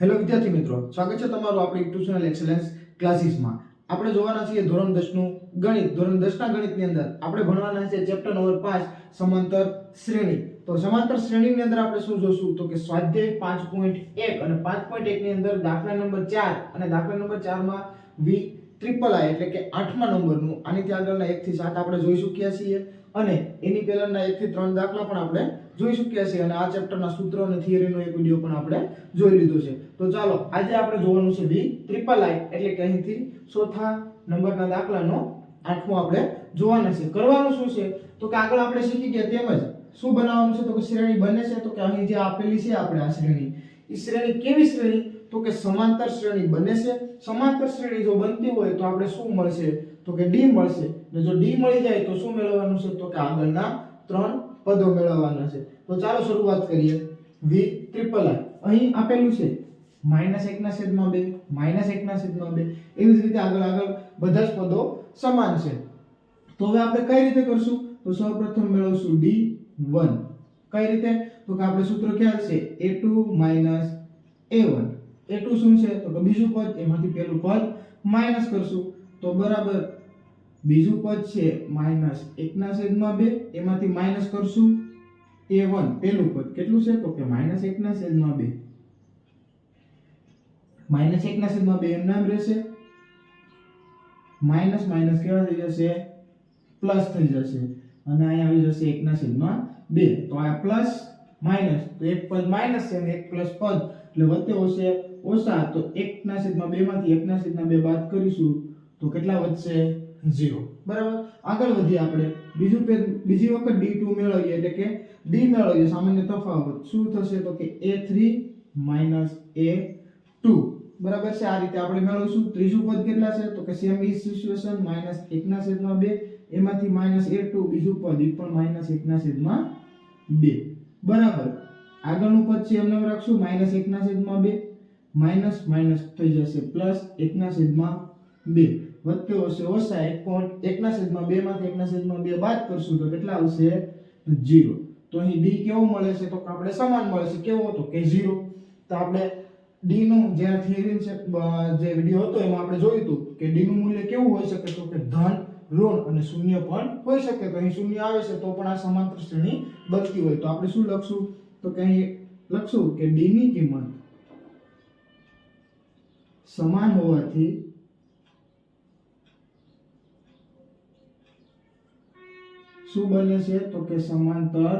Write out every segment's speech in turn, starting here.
Hello વિદ્યાર્થી મિત્રો, સ્વાગત છે તમારું આપણી ટ્યુશનલ એક્સેલન્સ ક્લાસીસમાં. આપણે જોવાના છીએ ધોરણ 10 નું ગણિત. ધોરણ 10 ના ગણિતની અંદર આપણે ભણવાના છે ચેપ્ટર નંબર 5 સમાંતર શ્રેણી. તો સમાંતર શ્રેણીની અંદર આપણે શું જોશું તો કે સ્વાધ્યાય 5.1 અને 5.1 ની અંદર દાખલા નંબર 4 અને દાખલા નંબર 4 માં વી ટ્રિપલ આઈ એટલે કે 8મા નંબરનું આની આગળના 1 થી 7 આપણે જોઈ ચૂક્યા છીએ અને એની પહેલાના 1 થી 3 દાખલા પણ આપણે જોઈ ચૂક્યા છીએ અને આ ચેપ્ટરના સૂત્રો અને થિયરીનો એક વિડિયો પણ આપણે જોઈ લીધો છે. તો ચાલો આજે આપણે જોવાનું છે વી ટ્રિપલ આઈ એટલે કે અહીંથી ચોથા નંબરના દાખલાનો 8મો આપણે જોવાના છે. કરવાનું શું છે તો કે આગળ આપણે શીખી ગયા તેમજ શું બનાવવાનું છે તો કે શ્રેણી બને છે. તો કે અહીં જે આપેલી છે આપણે આ શ્રેણી, એ શ્રેણી કેવી શ્રેણી તો કે સમાંતર શ્રેણી બને છે. સમાંતર શ્રેણી જો બનતી હોય તો આપણે શું મળશે તો કે ડી મળશે અને જો ડી મળી જાય તો શું મેળવવાનું છે તો કે આગળના 3 પદો મેળવવાના છે. તો ચાલો શરૂઆત કરીએ. વી ટ્રિપલ આઈ અહીં આપેલું છે -1/2 -1/2 એવી જ રીતે આગળ બધા જ પદો સમાન છે. તો હવે આપણે કઈ રીતે કરશું તો સૌપ્રથમ મેળવશું d1. કઈ રીતે તો કે આપણે સૂત્ર ખ્યાલ છે a2 - a1. a2 શું છે તો કે બીજું પદ, એમાંથી પહેલું પદ માઈનસ કરશું તો બરાબર બીજું પદ છે -1/2, એમાંથી માઈનસ કરશું a1 પહેલું પદ કેટલું છે તો કે -1/2. -1/2 એમ નામ રહેશે, માઈનસ માઈનસ કેવા થઈ જશે પ્લસ થઈ જશે અને અહીં આવી જશે 1/2. તો આ પ્લસ માઈનસ તો એક પદ માઈનસ છે અને એક પ્લસ પદ એટલે વચ્ચે હશે ઓછા. તો 1/2 માંથી 1/2 બાદ કરીશું તો કેટલા વધશે 0. બરાબર. આગળ વધીએ આપણે બીજી વખત d2 મેળવીએ એટલે કે d મેળવીએ સામાન્ય તફાવત શું થશે તો કે a3 - a2. બરાબર છે. આ રીતે આપણે મેળવીશું. ત્રીજું પદ કેટલા છે તો કે સેમ ઇઝ સિચ્યુએશન -1/2, એમાંથી -a2 બીજું પદ એ પણ -1/2. બરાબર. આગળનું પદ છે એમને રાખશું -1/2, માઈનસ માઈનસ થઈ જશે +1/2 વચ્ચે હશે ઓછા 1/2 માંથી 1/2 બાદ કરશું તો કેટલા આવશે 0. તો અહીં d કેવો મળે છે તો કે આપણે સમાન મળે છે. કેવો તો કે 0. તો આપણે d નું જે થિયરી છે જે વિડિયો હતો એમાં આપણે જોયું હતું કે d નું મૂલ્ય કેવું હોઈ શકે તો કે ધન, ઋણ અને શૂન્ય પણ હોઈ શકે. તો અહીં શૂન્ય આવે છે તો પણ આ સમાંતર શ્રેણી બનતી હોય. તો આપણે શું લખશું તો કે અહીં લખશું કે d ની કિંમત સમાન હોવાથી શું બને છે તો કે સમાંતર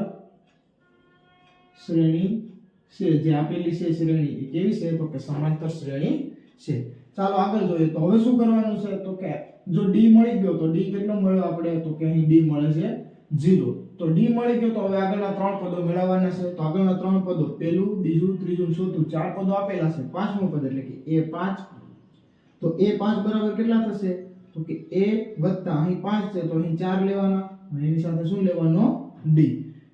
શ્રેણી છે. જે આપેલી છે શ્રેણી એ કેવી છે તો કે સમાંતર શ્રેણી છે. ચાલો આગળ જોઈએ. તો હવે શું કરવાનું છે તો કે જો d મળી ગયો તો d કેટલો મળ્યો આપણે તો કે અહીં d મળે છે 0. તો d મળી ગયો તો હવે આગળના 3 પદો મેળવવાના છે. તો આગળના 3 પદો પહેલું, બીજું, ત્રીજું, ચોથું 4 પદો આપેલા છે. પાંચમું પદ એટલે કે a5. તો a5 બરાબર કેટલા થશે તો કે a વત્તા અહીં 5 છે તો અહીં 4 લેવાના અને એની સાથે શું લેવાનો d.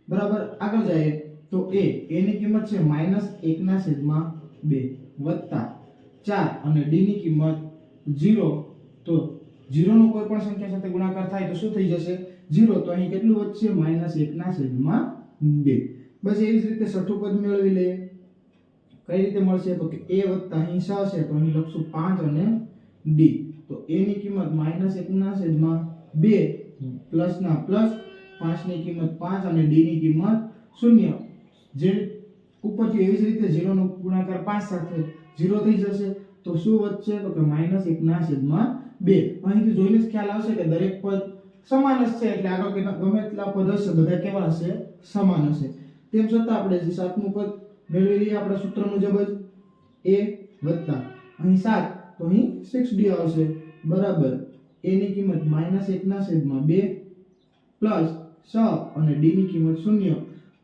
બરાબર. આગળ જઈએ તો a ની કિંમત છે -1/2 વત્તા 4 અને d ની કિંમત 0. તો 0 નો કોઈ પણ સંખ્યા સાથે ગુણાકાર થાય તો શું થઈ જશે 0. તો અહીં કેટલું વધશે -1/2. બસ એવી જ રીતે છઠ્ઠું પદ મેળવી લઈએ. કઈ રીતે મળશે તો કે a વત્તા અહીં 6 છે તો અહીં લખશું 5 અને d. તો a ની કિંમત -1/2 પ્લસ ના પ્લસ 5 ની કિંમત 5 અને d ની કિંમત 0. જે ઉપરથી એવી જ રીતે 0 નો ગુણાકાર 5 સાથે 0 થઈ જશે તો શું વધશે તો કે -1/2. અહીંથી જોઈને જ ખ્યાલ આવશે કે દરેક પદ સમાન જ છે એટલે આગળ ગમે તેટલા પદ હશે બધા કેવા હશે સમાન હશે. તેમ છતાં આપણે જે સાતમું પદ મેળવી લઈએ આપણા સૂત્ર મુજબ જ a વત્તા અહીં 7 તો અહીં 6d આવશે બરાબર a ની કિંમત -1/2 પ્લસ 6 અને d ની કિંમત 0.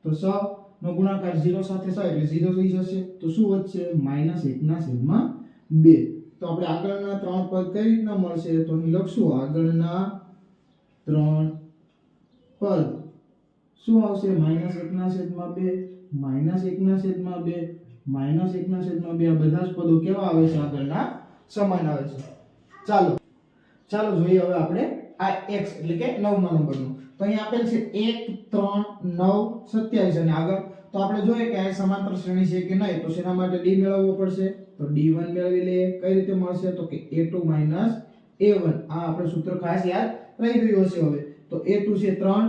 તો 6 નો ગુણાકાર 0 સાથે 6 એટલે 0 થઈ જશે તો શું વધશે -1/2. તો આપણે આગળના 3 પદ કઈ રીતના મળશે તો અહીં લખશું આગળના 3 પદ શું આવશે -1/2 -1/2 -1/2. આ બધા જ પદો કેવા આવે છે આગળના સમાન આવે છે. ચાલો જોઈએ હવે આપણે આ x એટલે કે 9મા નંબરનું. તો અહીં આપેલ છે 1 3 9 27 અને આગળ તો આપણે જોઈએ કે આ સમાંતર શ્રેણી છે કે નહીં. તો શેના માટે d મેળવવો પડશે? તો d1 મેળવી લઈએ. કઈ રીતે મળશે? તો કે a2 a1. આ આપણે સૂત્ર ખાસ યાદ રહી ગયું હશે. હવે તો a2 છે 3,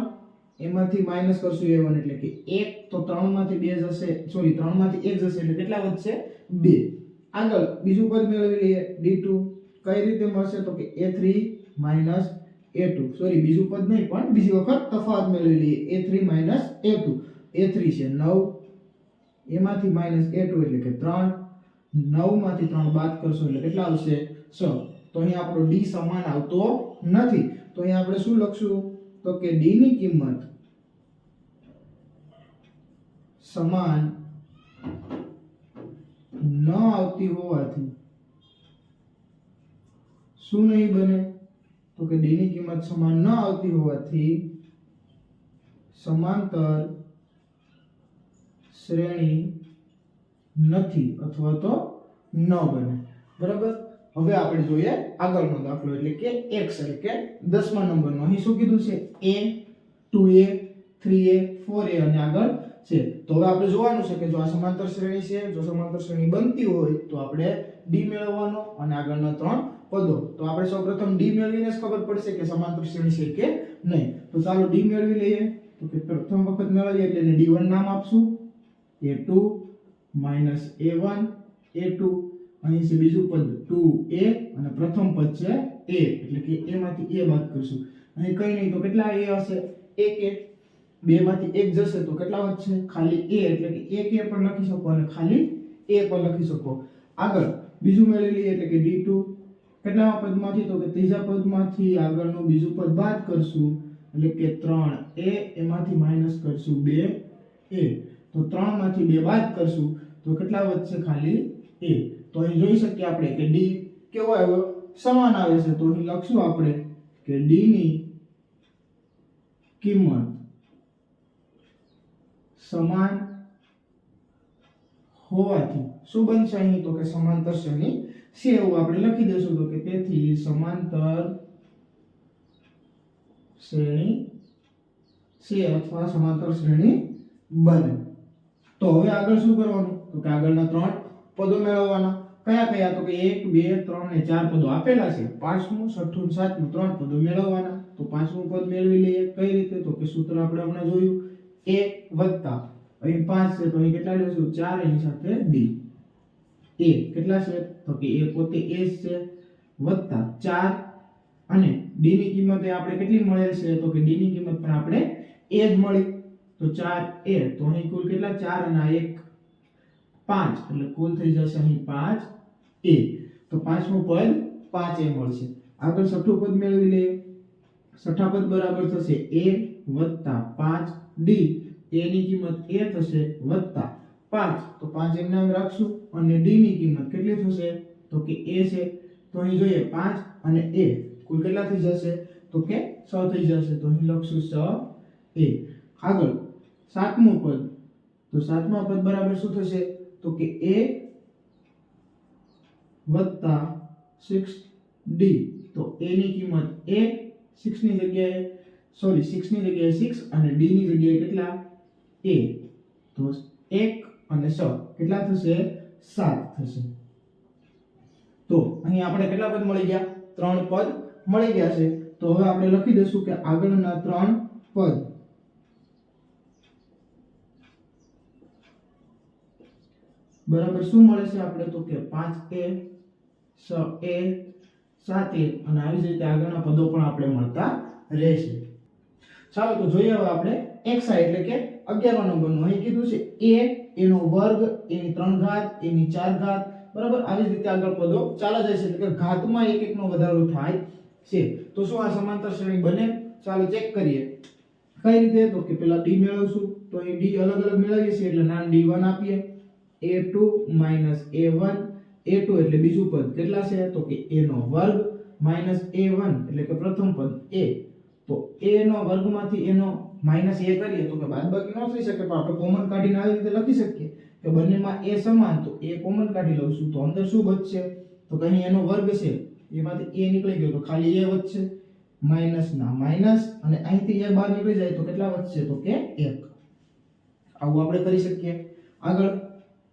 એમાંથી માઈનસ કરશું a1 એટલે કે 1. તો 3 માંથી 2 જશે, સોરી 3 માંથી 1 જશે એટલે કેટલા વધશે? 2. આગળ બીજું પદ મેળવી લઈએ d2. કઈ રીતે મળશે? તો કે a3 a2. સોરી બીજું પદ નહીં પણ બીજી વખત તફાવત મેળવી લઈએ. a3 a2. a3 છે 9, એમાંથી માઈનસ a2 એટલે કે 3. 9 માંથી 3 બાદ કરશો એટલે કેટલા આવશે? 6. તો અહીં આપણો d સમાન આવતો નથી. તો અહીં આપણે શું લખશું? તો કે d ની કિંમત સમાન ન આવતી હોવાથી શું નહીં બને? તો કે d ની કિંમત સમાન ન આવતી હોવાથી સમાંતર શ્રેણી નથી અથવા તો ન બને. બરાબર. હવે આપણે જોઈએ આગળનો દાખલો એટલે કે x એટલે કે 10મા નંબરનો. અહીં શું કીધું છે? a 2a 3a 4a અને આગળ છે. તો હવે આપણે જોવાનું છે કે જો આ સમાંતર શ્રેણી છે, જો સમાંતર શ્રેણી બનતી હોય તો આપણે d મેળવવાનો અને આગળના 3 પદો. તો આપણે સૌપ્રથમ d મેળવીને જ ખબર પડશે કે સમાંતર શ્રેણી છે કે નહીં. તો ચાલો d મેળવી લઈએ. તો કે પ્રથમ વખત મેળવીએ એટલે એને d1 નામ આપશું. a2 a1 a2. અહીં છે બીજું પદ 2a અને પ્રથમ પદ છે a એટલે કે a માંથી a બાદ કરશું. અહીં કઈ નહીં તો કેટલા a હશે? 1a. 2 માંથી 1 જશે તો કેટલા વધશે? ખાલી a એટલે કે 1a પણ લખી શકો અને ખાલી a પણ લખી શકો. આગળ બીજું મેળવી લઈએ એટલે કે d2. કેટલામા પદમાંથી? તો કે ત્રીજા પદમાંથી આગળનું બીજું પદ બાદ કરશું એટલે કે 3a, એમાંથી માઈનસ કરશું 2a. તો 3 માંથી 2 બાદ કરશું તો કેટલા વધશે? ખાલી a. તો અહીં જોઈ શકીએ આપણે કે d કેવો આવ્યો? સમાન આવે છે. તો અહીં લખશું આપણે કે d ની કિંમત સમાન હોવાથી શું બનશે અહીં? તો કે સમાંતર શ્રેણી છે એવું આપણે લખી દઈશું. તો કે તેથી સમાંતર શ્રેણી છે અથવા સમાંતર શ્રેણી બને. તો હવે આગળ શું કરવાનું? તો કે આગળના 3 પદો મેળવવાના. કયા કયા? તો કે 1 2 3 અને 4 પદો આપેલા છે. પાંચમું, છઠ્ઠું, સાતમું 3 પદો મેળવવાના. તો પાંચમું પદ મેળવી લઈએ. કઈ રીતે? તો કે સૂત્ર આપણે હમણાં જોયું, a વત્તા અહીં 5 છે તો અહીં કેટલા લેશું? 4 એની સાથે d. a કેટલા છે? તો કે a પોતે a છે વત્તા 4 અને d ની કિંમત આપણે કેટલી મળેલ છે? તો કે d ની કિંમત પણ આપણે a જ મળી. તો 4a. તો અહીં કુલ કેટલા? 4 અને 1 5 એટલે કુલ થઈ જશે અહીં 5a. તો પાંચમું પદ 5a મળશે. આગળ છઠ્ઠું પદ મેળવી લઈએ. છઠ્ઠા પદ બરાબર થશે a વત્તા 5d. a ની કિંમત a થશે વત્તા 5. તો 5 એમ નામ રાખશું અને d ની કિંમત કેટલી થશે? તો કે a છે. તો અહીં જોઈએ 5 અને a કુલ કેટલા થઈ જશે? તો કે 6 થઈ જશે. તો અહીં લખશું 6a. આગળ સાતમું પદ. તો સાતમા પદ બરાબર શું થશે? તો કે a વત્તા 6d. તો a ની કિંમત a 6 ની જગ્યાએ 6 અને d ની જગ્યાએ કેટલા? a. તો 1 અને 6 કેટલા થશે? 7 થશે. તો અહીં આપણે કેટલા પદ મળી ગયા? 3 પદ મળી ગયા છે. તો હવે આપણે લખી દઈશું કે આગળના 3 પદ બરાબર શું મળે છે આપણે? તો કે 5a 6a 7a અને આવી જ રીતે આગળના પદો પણ આપણે મળતા રહેશે. ચાલો તો જોઈએ હવે આપણે xi એટલે કે 11મા નંબરનું. અહીં કીધું છે a એનો વર્ગ, એની 3 ઘાત, એની 4 ઘાત. બરાબર આવી જ રીતે આગળ પદો ચાલે જાય છે એટલે કે ઘાતમાં એક એકનો વધારો થાય છે. તો શું આ સમાંતર શ્રેણી બને? ચાલો ચેક કરીએ. કઈ રીતે? તો કે પહેલા d મેળવશું. તો અહીં d અલગ અલગ મેળવીએ છીએ એટલે નામ d1 આપીએ. a2 a1 a2 એટલે બીજું પદ કેટલા છે? તો કે a નો વર્ગ માઈનસ a1 એટલે કે પ્રથમ પદ a. તો a નો વર્ગમાંથી a નો માઈનસ a કરીએ તો કે બાદબાકી ન થઈ શકે, પણ આપણે કોમન કાઢીને આવી રીતે લખી શકીએ કે બંનેમાં a સમાન. તો a કોમન કાઢી લઉં તો અંદર શું બચશે? તો કે અહીં એનો વર્ગ છે, એમાંથી a નીકળી ગયો તો ખાલી a વધશે. માઈનસ ના માઈનસ અને અહીંથી a બહાર નીકળી જાય તો કેટલા વધશે? તો કે 1. આવું આપણે કરી શકીએ. આગળ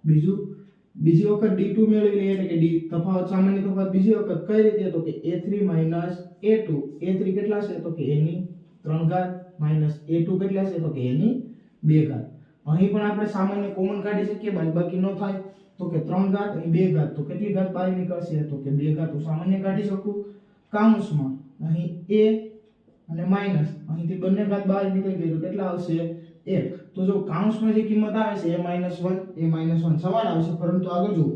બીજી વખત d2 મેળવી લઈએ એટલે કે d તફાવત સામાન્ય તફાવત બીજી વખત કઈ રીતે તો કે a3 a2 a3 કેટલા છે તો કે a ની 3 ઘાત માઈનસ a2 કેટલા છે તો કે a ની 2 ઘાત. અહીં પણ આપણે સામાન્ય કોમન કાઢી શકીએ, બાદબાકી ન થાય તો કે 3 ઘાત અને 2 ઘાત, તો કેટલી ઘાત બહાર નીકળશે તો કે 2 ઘાત. હું સામાન્ય કાઢી શકું કાઉન્સમાં અહીં a અને માઈનસ અહીંથી બંને ઘાત બહાર નીકળી ગઈ તો કેટલા આવશે 1. તો જો કાઉન્સમાં જે કિંમત આવે છે a - 1 સમાન આવશે, પરંતુ આગળ જો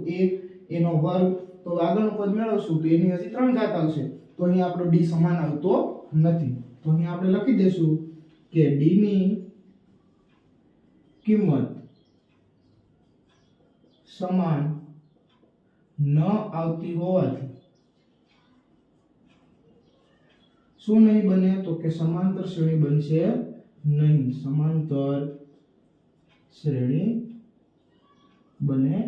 a નો વર્ગ, તો આગળનું પદ મેળવશું તો એની હજી 3 ઘાત આવશે, તો અહીં આપણો d સમાન આવતો નથી. તો અહીં આપણે લખી દેશું કે d ની કિંમત સમાન ન આવતી હોવાથી શું નહીં બને તો કે સમાંતર શ્રેણી બનશે નહીં. સમાંતર શ્રેણી બને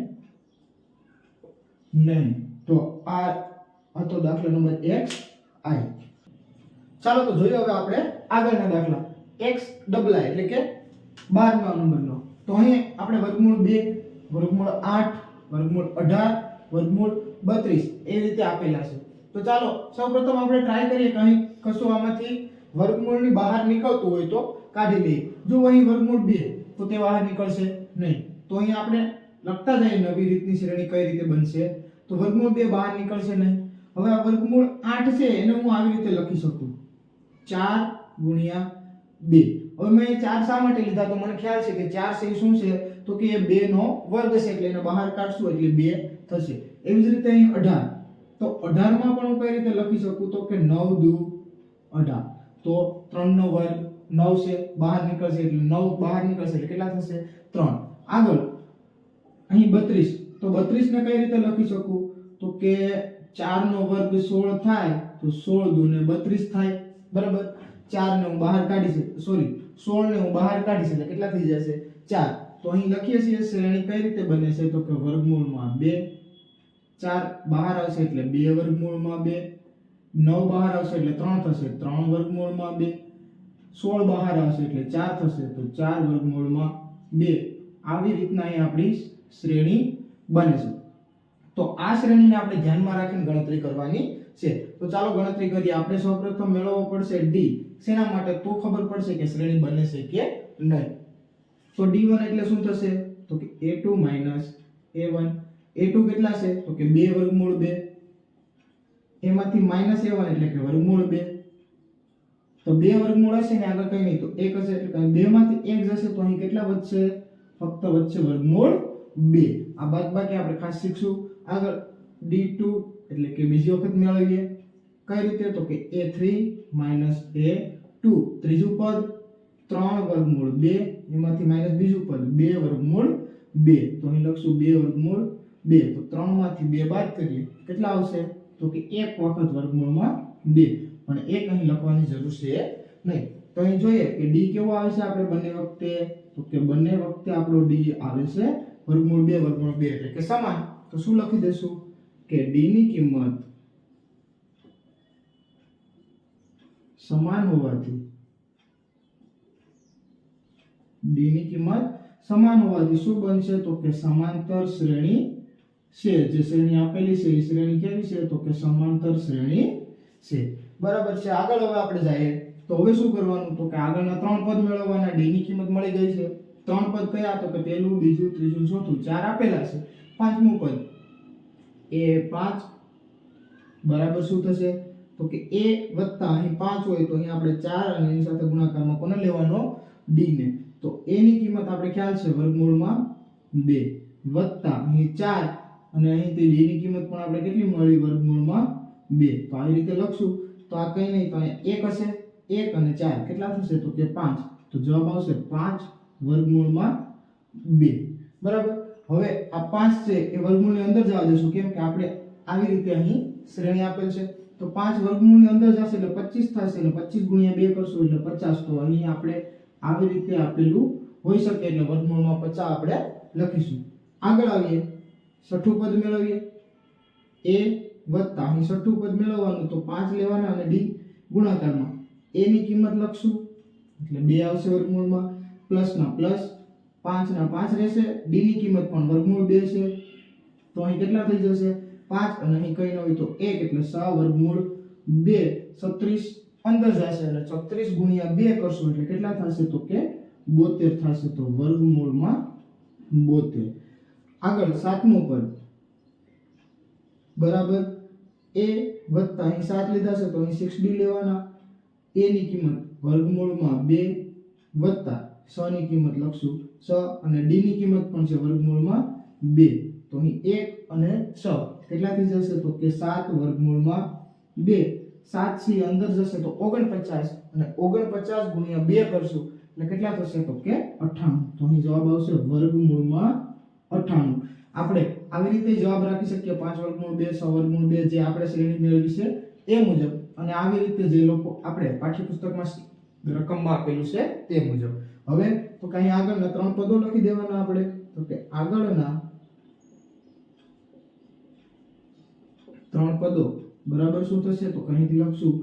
નહીં. તો આ હતો દાખલા નંબર x i. ચાલો તો જોઈએ હવે આપણે આગળના દાખલા x ડબલ i એટલે કે 12મા નંબરનો. તો અહીં આપણે વર્ગમૂળ 2, વર્ગમૂળ 8, વર્ગમૂળ 18, વર્ગમૂળ 32 એ રીતે આપેલા છે. તો ચાલો સૌપ્રથમ આપણે ટ્રાય કરીએ કે અહીં કશું આમાંથી વર્ગમૂળની બહાર નીકળતું હોય તો કાઢી લઈએ. જો અહીં વર્ગમૂળ 2 તો તે બહાર નીકળશે નહીં, તો અહીં આપણે લખતા જઈએ નવી રીતની શ્રેણી કઈ રીતે બનશે. તો વર્ગમૂળ 2 બહાર નીકળશે નહીં. હવે આ વર્ગમૂળ 8 છે એને હું આવી રીતે લખી શકું 4 ગુણ્યા 2. હવે મેં 4 શા માટે લીધા તો મને ખ્યાલ છે કે 4 છે શું છે તો કે એ 2 નો વર્ગ છે, એટલે એને બહાર કાઢશું એટલે 2 થશે. એવી જ રીતે અહીં 18, તો 18 માં પણ હું કઈ રીતે લખી શકું તો કે 9 દુ 18, તો 3 નો વર્ગ 9 છે બહાર નીકળશે એટલે 9 બહાર નીકળશે એટલે કેટલા થશે 3. આગળ અહીં 32, તો 32 ને કઈ રીતે લખી શકું તો કે 4 નો વર્ગ 16 થાય તો 16 દુ ને 32 થાય, બરાબર. 4 ને હું બહાર કાઢી શકું, સોરી 16 ને હું બહાર કાઢી શકું કેટલા થઈ જશે 4. તો અહીં લખીએ છીએ શ્રેણી કઈ રીતે બને છે તો કે વર્ગમૂળમાં 2, 4 બહાર આવશે એટલે 2 વર્ગમૂળમાં 2, 9 બહાર આવશે એટલે 3 થશે 3 વર્ગમૂળમાં 2, 16 બહાર આવશે એટલે 4 થશે તો 4 વર્ગમૂળમાં 2. આવી રીતના અહીં આપણી શ્રેણી બને છે. તો આ શ્રેણીને આપણે ધ્યાનમાં રાખીને ગણતરી કરવાની છે. તો ચાલો ગણતરી કરીએ. આપણે સૌપ્રથમ મેળવવો પડશે d. શેના માટે તો ખબર પડશે કે શ્રેણી બને છે કે નહીં. તો d1 એટલે શું થશે તો કે a2 a1. a2 કેટલા છે તો કે 2 વર્ગમૂળ 2, એમાંથી -a1 એટલે કે વર્ગમૂળ 2. તો 2 વર્ગમૂળ હશે ને આગળ કઈ નહીં તો 1 હશે એટલે 2 માંથી 1 જશે તો અહીં કેટલા વધશે ફક્ત વધશે વર્ગમૂળ 2. આ બાદબાકી આપણે ખાસ શીખશું. આગળ d2 એટલે કે બીજી વખત મેળવીએ કઈ રીતે તો કે a3 a2. ત્રીજું પદ 3 વર્ગમૂળ 2, એમાંથી માઈનસ બીજું પદ 2 વર્ગમૂળ 2, તો અહીં લખશું 2 વર્ગમૂળ 2. તો 3 માંથી 2 બાદ કરીએ કેટલા આવશે તો કે 1 વખત વર્ગમૂળમાં 2, પણ 1 અહીં લખવાની જરૂર છે નહીં. તો અહીં જોઈએ કે d કેવો આવે છે આપણે બંને વખતે તો કે બંને વખતે આપણો d આવે છે વર્ગમૂળ 2 વર્ગમૂળ 2 એટલે કે સમાન. તો શું લખી દેશું કે d ની કિંમત સમાન હોવાથી શું બનશે તો કે સમાંતર શ્રેણી છે. જે શ્રેણી આપેલી છે એ શ્રેણી કેવી છે તો કે સમાંતર શ્રેણી છે, બરાબર છે. આગળ હવે આપણે જઈએ તો હવે શું કરવાનું તો કે આગળના 3 પદ મેળવવાના. d ની કિંમત મળી ગઈ છે. 3 પદ કયા તો કે પહેલું, બીજું, ત્રીજું, ચોથું, 4 આપેલા છે. પાંચમું પદ a5 બરાબર શું થશે તો કે a વત્તા અહીં 5 હોય તો અહીં આપણે 4 અને એની સાથે ગુણાકારમાં કોને લેવાનો d ને. તો a ની કિંમત આપણે ખ્યાલ છે વર્ગમૂળમાં 2 વત્તા અહીં 4 અને અહીંથી d ની કિંમત પણ આપણે કેટલી મળી વર્ગમૂળમાં 2. તો આવી રીતે લખશું તો આ કઈ નહીં તો અહીં 1 હશે, 1 અને 4 કેટલા થશે તો કે 5. તો જવાબ આવશે 5 વર્ગમૂળમાં 2, બરાબર. હવે આ 5 છે એ વર્ગમૂળની અંદર જવા દેશું, કેમ કે આપણે આવી રીતે અહીં શ્રેણી આપેલ છે. તો 5 વર્ગમૂળની અંદર જશે એટલે 25 થશે અને 25 ગુણ્યા 2 કરશું એટલે 50. તો અહીં આપણે આવી રીતે આપેલું હોઈ શકે એટલે વર્ગમૂળમાં 50 આપણે લખીશું. આગળ આવીએ છઠ્ઠું પદ મેળવીએ a વત્તા અહીં છઠ્ઠું પદ મેળવવાનું તો 5 લેવાના અને d ગુણાકારમાં a ની કિંમત લખશું એટલે 2 આવશે વર્ગમૂળમાં, પ્લસ ના પ્લસ 5 ના 5 રહેશે, d ની કિંમત પણ વર્ગમૂળ 2 છે, તો અહીં કેટલા થઈ જશે 5 અને અહીં કઈ ન હોય તો 1 એટલે 6 વર્ગમૂળ 2 36 અંદર જશે અને 36 ગુણ્યા 2 કરશું એટલે કેટલા થશે તો કે 72 થશે, તો વર્ગમૂળમાં 72. આગળ સાતમું પદ બરાબર a વત્તા અહીં 7 લીધા છે તો અહીં 6d લેવાના, a ની કિંમત વર્ગમૂળમાં 2 વત્તા 6 ની કિંમત લખશું 6 અને d ની કિંમત પણ છે વર્ગમૂળમાં 2, તો અહીં 1 અને 6 કેટલા થઈ જશે તો કે 7 વર્ગમૂળમાં 2, 7 થી અંદર જશે તો 49 અને 49 ગુણ્યા 2 કરશું એટલે કેટલા થશે તો કે 98, તો અહીં જવાબ આવશે વર્ગમૂળમાં 98. આપણે આવી રીતે જવાબ રાખી શકીએ 5 વર્ગમૂળ 2 6 વર્ગમૂળ 2 જે આપણે શ્રેણી મેળવી છે એ મુજબ, અને આવી રીતે જે લોકો આપણે પાઠ્યપુસ્તકમાં રકમમાં આપેલું છે તે મુજબ. હવે તો કે અહીં આગળના 3 પદો લખી દેવાના આપણે, તો કે આગળના 3 પદો બરાબર શું થશે તો અહીંથી લખશું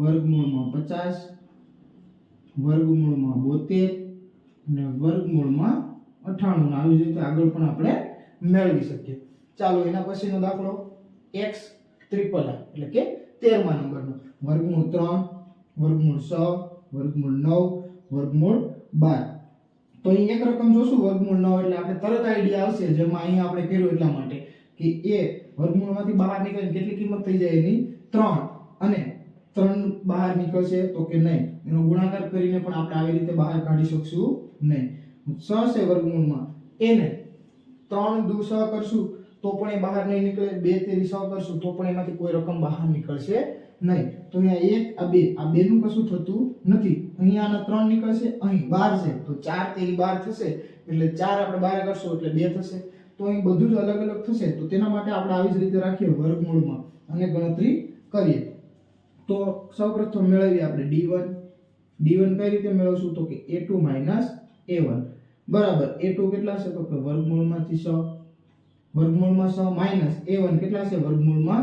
વર્ગમૂળમાં 50 વર્ગમૂળમાં 72 અને વર્ગમૂળમાં 98. આવી રીતે આગળ પણ આપણે મેળવી શકીએ. ચાલો એના પછીનો દાખલો x ટ્રિપલ i એટલે કે 13મા નંબરનો વર્ગમૂળ 3 વર્ગમૂળ 6 વર્ગમૂળ 9 વર્ગમૂળ 12. તો અહીં એક રકમ જોશું વર્ગમૂળ 9 એટલે આપણે તરત આઈડિયા આવશે, જેમાં અહીં આપણે કર્યું એટલા માટે કે એ વર્ગમૂળમાંથી બહાર નીકળીને કેટલી કિંમત થઈ જાય એની 3, અને 3 બહાર નીકળશે તો કે નહીં, એનો ગુણાકાર કરીને પણ આપણે આવી રીતે બહાર કાઢી શકશું નહીં. 6 છે વર્ગમૂળમાં, એને 3 દુ 6 કરશું તો પણ એ બહાર નહીં નીકળે, 2 તેરી 6 કરશું તો પણ એમાંથી કોઈ રકમ બહાર નીકળશે નહીં. તો અહીંયા 1 આ 2 નું કશું થતું નથી, અહીંયા આના 3 નીકળશે, અહીં 12 છે તો 4 તેરી 12 થશે એટલે 4 આપણે બહાર કરશું એટલે 2 થશે. તો અહીં બધું જ અલગ અલગ થશે, તો તેના માટે આપણે આવી જ રીતે રાખીએ વર્ગમૂળમાં અને ગણતરી કરીએ. તો સૌપ્રથમ મેળવીએ આપણે d1 કઈ રીતે મેળવશું તો કે a2 a1 બરાબર a2 કેટલા છે તો કે વર્ગમૂળમાંથી 6 વર્ગમૂળમાં 6 માઈનસ a1 કેટલા છે વર્ગમૂળમાં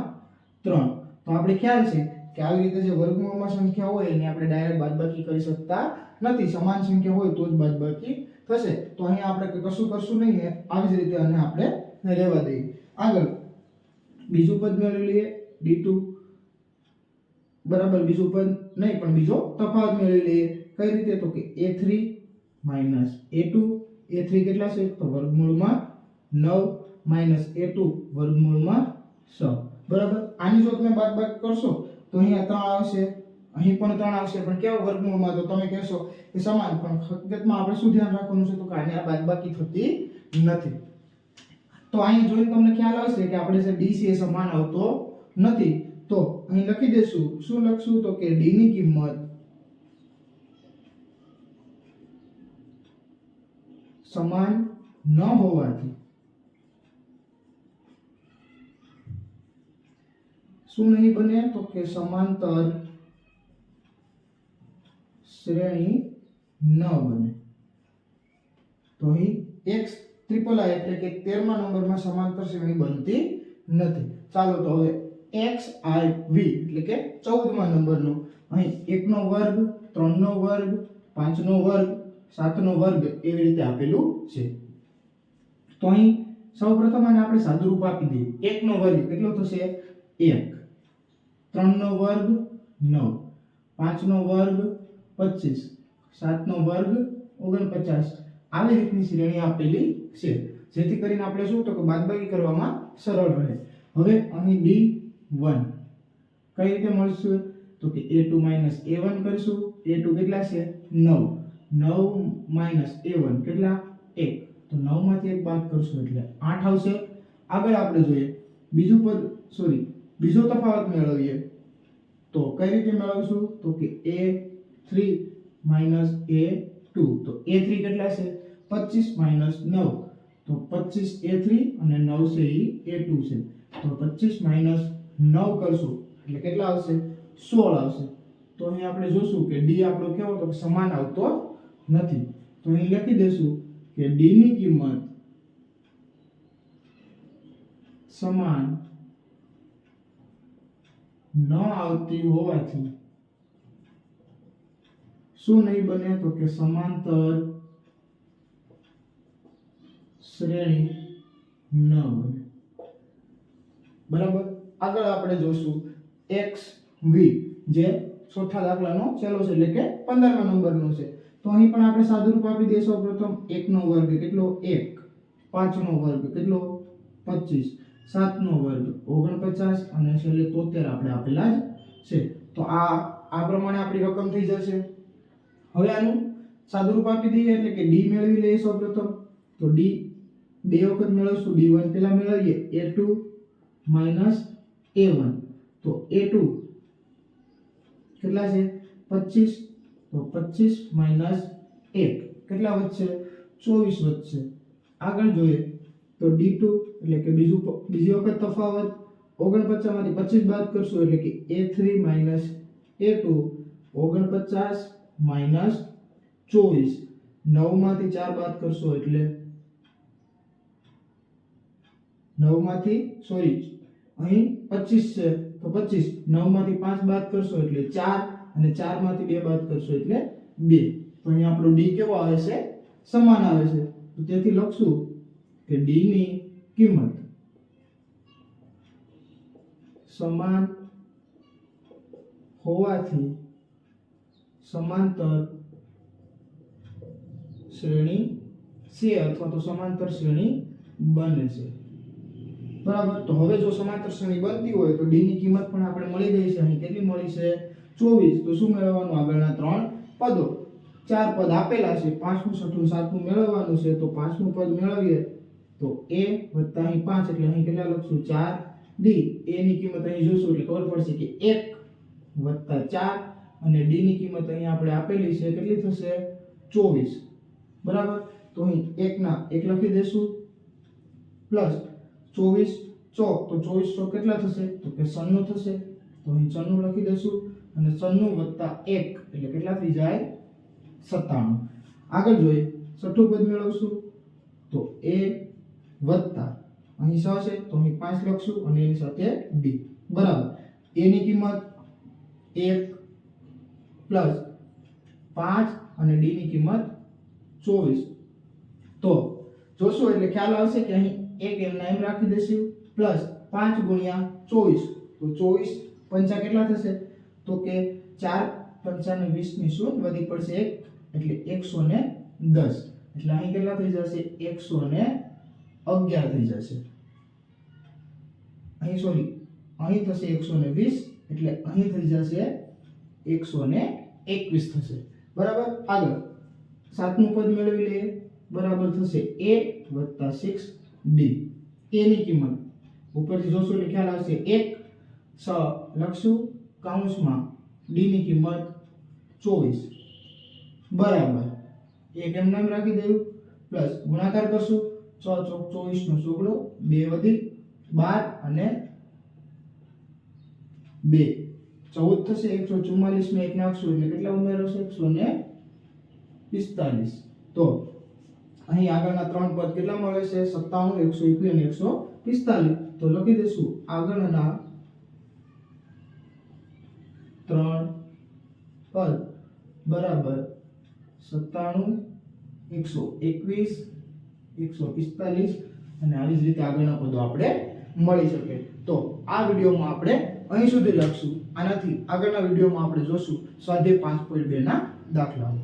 3. તો આપણે ખ્યાલ છે કે આવી રીતે જે વર્ગમૂળમાં સંખ્યા હોય એને આપણે ડાયરેક્ટ બાદબાકી કરી શકતા નથી, સમાન સંખ્યા હોય તો જ બાદબાકી થશે. તો અહીંયા આપણે કશું કરશું નહીં, આવી જ રીતે આને આપણે રહેવા દઈએ. આગળ બીજું પદ મેળવી લઈએ d2 બરાબર, બીજું પદ નહીં પણ બીજો તફાવત મેળવી લઈએ. કઈ રીતે તો કે a3 a2, a3 કેટલા છે તો વર્ગમૂળમાં 9 a2 વર્ગમૂળમાં 6 બરાબર. આની જો તમે બાદબાકી કરશો તો અહીંયા 3 આવશે, અહીં પણ 3 આવશે, પણ કેવા વર્ગમૂળમાં તો તમે કહેશો કે સમાન, પણ હકીકતમાં આપણે શું ધ્યાન રાખવાનું છે તો કે આને આ બાદબાકી થતી નથી. તો અહીં જોઈને તમને ખ્યાલ આવશે કે આપણે જે d છે એ સમાન આવતો નથી. તો અહીં લખી દેશું, શું લખશું તો કે d ની કિંમત સમાન ન હોવાથી શું નહીં બને તો કે સમાંતર શ્રેણી ન બને. તો અહીં x ટ્રિપલ i એટલે કે 13મા નંબરમાં સમાંતર શ્રેણી બનતી નથી. ચાલો તો હવે xiv એટલે કે 14મા નંબરનો અહીં 1 નો વર્ગ 3 નો વર્ગ 5 નો વર્ગ 7 નો વર્ગ એવી રીતે આપેલું છે. તો અહીં સૌપ્રથમ આને આપણે સાદુરૂપ આપી દઈએ. 1 નો વર્ગ કેટલો થશે 1, 3 નો વર્ગ 9, 5 નો વર્ગ 25, 7 નો વર્ગ 49 આવી રીતની શ્રેણી આપેલી છે, જેથી કરીને આપણે શું તો કે બાદબાકી કરવામાં સરળ રહે. હવે અહીં d1 કઈ રીતે મળશે તો કે a2 a1 કરીશું. a2 કેટલા છે 9, 9 a1 કેટલા 1, તો 9 માંથી 1 બાદ કરશું એટલે 8 આવશે. આગળ આપણે જોઈએ બીજો તફાવત મેળવીએ. તો કઈ રીતે મેળવશું તો કે a3 a2, તો a3 કેટલા છે 25 9, તો 25 a3 અને 9 છે એ a2 છે, તો 25 9 કરશું એટલે કેટલા આવશે 16 આવશે. તો અહીં આપણે જોશું કે d આપણો કેવો તો સમાન આવતો નથી, તો અહીં લખી દેશું કે d ની કિંમત સમાન ન આવતી હોવાથી શું નહીં બને તો કે સમાંતર શ્રેણી ન બને. બરાબર. આગળ આપણે જોશું xv જે ચોથા દાખલાનો છેલ્લો છે એટલે કે 15મા નંબરનો છે. તો અહીં પણ આપણે સાદુરૂપ આપી દઈએ. સૌપ્રથમ 1 નો વર્ગ કેટલો 1, 5 નો વર્ગ કેટલો 25, 7 નો વર્ગ 49 અને છેલ્લે 73 આપણે આપેલા જ છે. તો આ પ્રમાણે આપણી રકમ થઈ જશે. હવે આનું સાદુરૂપ આપી દઈએ એટલે કે d મેળવી લઈએ સૌપ્રથમ. તો d બે વખત મેળવશું. d1 પહેલા મેળવીએ a2 a1. તો a2 કેટલા છે 25. તો 25 - 1 કેટલા વધશે 24 વધશે. આગળ જોઈએ તો d2 એટલે કે બીજી વખત તફાવત 49 માંથી 25 બાદ કરશું એટલે કે a3 - a2 49 - 24. 9 માંથી 4 બાદ કરશો એટલે 9 માંથી અહીં 25 છે તો 25. 9 માંથી 5 બાદ કરશો એટલે 4 અને 4 માંથી 2 બાદ કરશો એટલે 2. તો અહીં આપણો d કેવો આવે છે સમાન આવે છે. તો તેથી લખશું કે d ની કિંમત સમાન હોવાથી સમાંતર શ્રેણી છે અથવા તો સમાંતર શ્રેણી બને છે. બરાબર. તો હવે જો સમાંતર શ્રેણી બનતી હોય તો d ની કિંમત પણ આપણે મળી ગઈ છે. અહીં કેટલી મળી છે 24. તો શું મેળવવાનું આગળના 3 પદો 4 પદ આપેલા છે. 5મું 6મું 7મું મેળવવાનું છે. તો 5મું પદ મેળવીએ તો a વત્તા અહીં 5 એટલે અહીં કેટલા લખશું 4d. a ની કિંમત અહીં જોશું એટલે ખબર પડશે કે 1 વત્તા 4 અને d ની કિંમત અહીં આપણે આપેલી છે કેટલી થશે 24. બરાબર. તો અહીં 1 ના 1 લખી દેશું પ્લસ 24 ચોક. તો 24 ચોક કેટલા થશે તો કે 96 થશે. તો અહીં 96 લખી દેશું અને 96 વત્તા 1 એટલે કેટલા થઈ જાય 97. આગળ જોઈએ છઠ્ઠું પદ મેળવશું તો a વત્તા અહીં 6 છે તો અહીં 5 લખશું અને એની સાથે d. બરાબર. a ની કિંમત 1 પ્લસ 5 અને d ની કિંમત 24. તો જોશું એટલે ખ્યાલ આવશે કે અહીં 1 એમના એમ રાખી દઈશું પ્લસ 5 ગુણ્યા 24. તો 24 પંચા કેટલા થશે તો કે 4 પંચાને 20 ની શૂન્ય વધી પડશે 1 એટલે 110. એટલે અહીં કેટલા થઈ જશે 111 થઈ જશે. અહીં થશે 120 એટલે અહીં થઈ જશે 121 થશે. બરાબર. આગળ 7મું પદ મેળવી લઈએ. બરાબર થશે a વત્તા 6d. a ની કિંમત ઉપરથી જોશું એટલે ખ્યાલ આવશે 1 6 લખશું કૌંસમાં d ની કિંમત 24. બરાબર. એક એમ નામ રાખી દેવું પ્લસ ગુણાકાર કરશું 6 ચોક 24 નો ચોગડો 2 વધી 12 અને 2 14 થશે. 144 માં 1 નાખશું એટલે કેટલા ઉમેરશે 145. તો અહીં આગળના 3 પદ કેટલા મળે છે 97 121 અને 145. તો લખી દઈશું આગળના 3 પદ બરાબર 97 121 145 અને આવી જ રીતે આગળના પદો આપણે મળી શકે. તો આ વિડિયોમાં આપણે અહીં સુધી લખશું. આનાથી આગળના વિડિયોમાં આપણે જોશું સ્વાધ્યાય 5.2 ના દાખલાઓ.